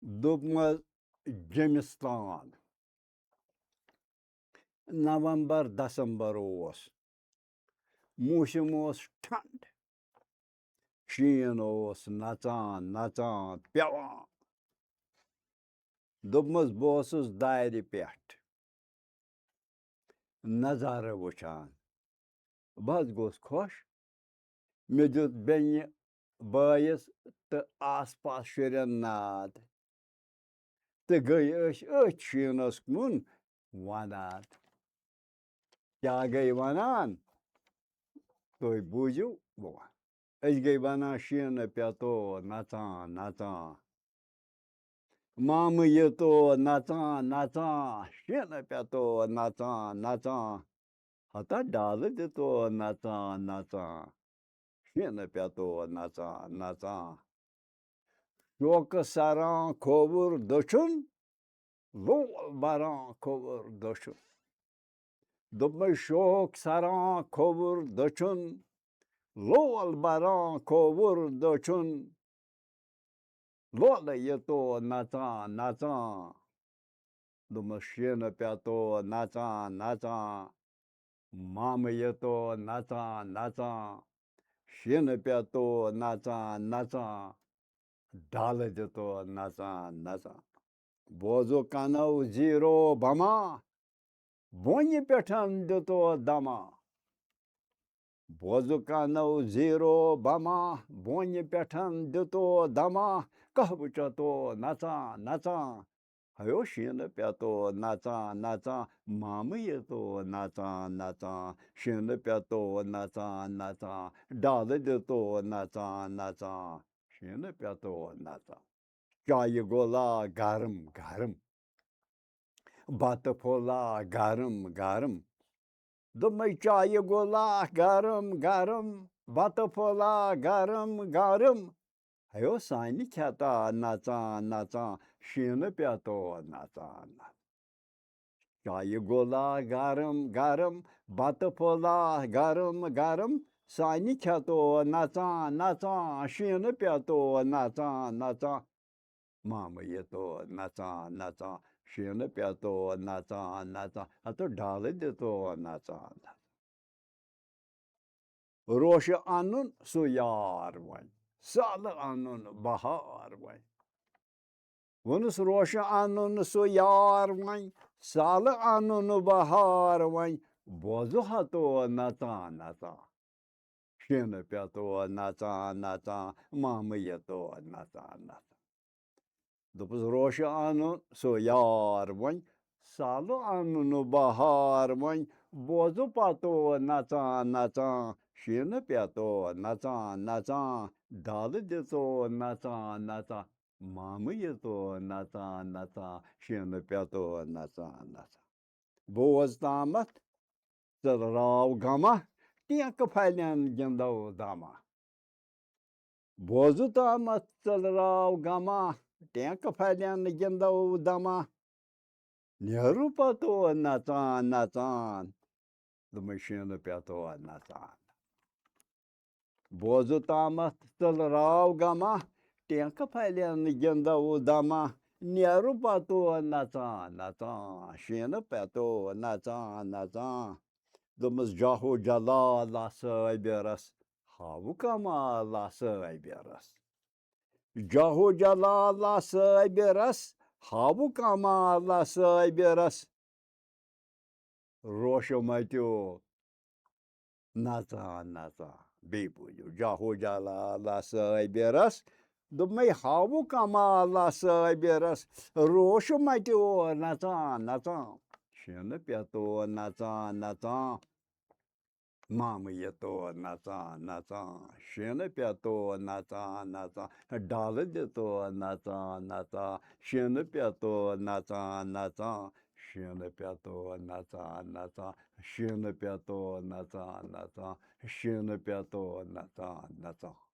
دوٚپمَس جیٚمِستان نومبر دسمبر اوس موسم اوس ٹھنڈ شیٖن اوس نژان نژان پیٚوان دوٚپمَس بہٕ اوسُس دارِ پٮ۪ٹھ نظارٕ وٕچھان بہٕ حظ گوٚوُس خۄش مےٚ دیُت بیٚنہِ بٲیِس تہٕ آس پاس شُرٮ۪ن ناد تہٕ گٔے أسۍ أتھۍ شیٖنَس کُن وَنان کیٛاہ گٔے وَنان تُہۍ بوٗزِو بہٕ وَنہٕ أسۍ گٔے وَنان شیٖنہٕ پیٚتو نژان نژان مامہٕ یوٚتو نژان نژان شیٖنہٕ پیٚتو نژان نژان ہتا ڈالہٕ دِتو نژان نژان شیٖنہٕ پیٚتو نژان نژان شوقہٕ سَران کھووُر دٔچھُن لول بَران کھووُر دٔچھُن دوٚپمَس شوق سَران کھووُر دٔچھُن لول بَران کھووُر دٔچھُن لولہٕ یوٚتو نژان نژان دوٚپمَس شیٖنہٕ پیٚتو نژان نژان مامہٕ یوٚتو نژان نژان شیٖنہٕ پیٚتو نژان نژان ڈالہٕ دِتو نژان نژان بوزو کَنو زیٖرو بما بونہِ پٮ۪ٹھ دِتو دَما بوزو کَنو زیٖرو بما بونہِ پٮ۪ٹھ دِتو دَما کَہوٕ چوٚتو نژان نژان ہیو شیٖنہٕ پیٚتو نژان نژان مامہٕ یوٚتو نژان نژان شیٖنہٕ پیٚتو نژان نژان ڈالہٕ دِتو نژان نژان شیٖنہٕ پیٚتو نژان چایہِ گولا گرم گرم بَتہٕ پھوٚلا گرم گرم دوٚپمَے چایہِ گولا گرم گرم بَتہٕ پھوٚلا گرم گرم ہیو سانہِ کھٮ۪تا نژان نژان شیٖنہٕ پیٚتو نژان چایہِ گولا گرم گرم بَتہٕ پھوٚلا گرم گرم سانہِ کھٮ۪تو نژان نژان شیٖنہٕ پیٚتو نژان نژان مامہٕ یوٚتو نژان نژان شیٖنہٕ پیٚتو نژان نژان ہتہٕ ڈالہٕ دِتو نژان روشہٕ اَنُن سُہ یار وۄنۍ سالہٕ اَنُن بہار وۄنۍ ووٚنُس روشہٕ اَنُن سُہ یار وۄنۍ سالہٕ اَنُن بہار وۄنۍ بوزٕ ہتو نژان نژان شیٖنہٕ پیٚتو نژان نژان مامہٕ یوٚتو نژان نژان دوٚپُس روشہٕ اَنُن سُہ یار وۄنۍ سالہٕ اَنُن بہار وۄنۍ بوزٕ پَتو نژان نژان شیٖنہٕ پیٚتو نژان نژان ڈالہٕ دِتو نژان نژان مامہٕ یوٚتو نژان نژان شیٖنہٕ پیٚتو نژان نژان بوز تامَتھ ژٔلراو غمہ ٹیٚنٛکہٕ پھلٮ۪ن گِنٛدو دَما بوزٕ تامَتھ ژٔلراو غمہ ٹیٚنٛکہٕ پھلٮ۪ن گِنٛدو دَما نیرٕ پَتو نژان نژان دوٚپمَے شیٖنہٕ پیٚتو نژان بوزٕ تامَتھ ژٔلراو غمہ ٹیٚنٛکہٕ پھلٮ۪ن گِنٛدو دَما نیرٕ پَتو نژان نژان شیٖنہٕ پیٚتو نژان نژان دوٚپمَس جاہو جلالا صٲبِرَس ہاوٕ کمالا صٲبِرَس جاہو جلالا صٲبِرَس ہاوٕ کمالا صٲبِرَس روشہٕ مَتیو نژان نژان بیٚیہِ بوٗزِو جاہو جلالا صٲبِرَس دوٚپمَے ہاوٕ کمالا صٲبِرَس روشہٕ مَتیو نژان نژان شیٖنہٕ پیٚتو نژان نژان مامہٕ یوٚتو نژان نژان شیٖنہٕ پیٚتو نژان نژان ڈالہٕ دِتو نژان نژان شیٖنہٕ پیٚتو نژان نژان شیٖنہٕ پیٚتو نژان نژان شیٖنہٕ پیٚتو نژان نژان شیٖنہٕ پیٚتو نژان نژان